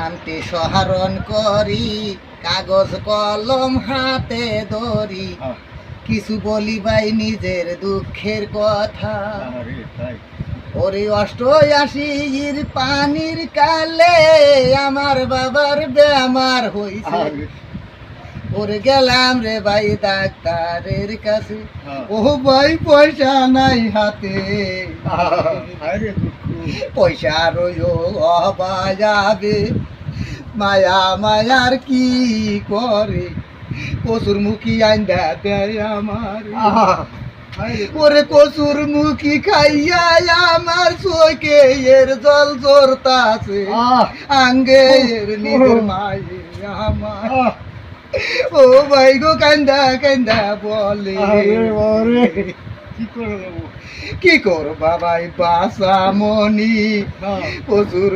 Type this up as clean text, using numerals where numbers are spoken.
শান্তি সহারণ করি, কাগজ কলম হাতে ধরি, কিছু বলি ভাই নিজের দুঃখের কথা। ওরে ৮৮-র পানির কালে আমার বাবার বেমার হইছে, ওরে গেলাম রে ভাই ডাক্তারের কাছে, ও ভাই পয়সা নাই হাতে, পয়সা রইও অবায়াবে, মায়া মায়ার কি করে, কসুর মুখী আইন্দা দেয় আমার, ওরে কসুর মুখী খাইয়া আমার চোখে এর জল জোরতাছে, আঙ্গে এর নিজের মায়ে আমার, ও ভাই গো কান্দা কান্দা বলে কি করবা ভাই বাসা মনি, কসুর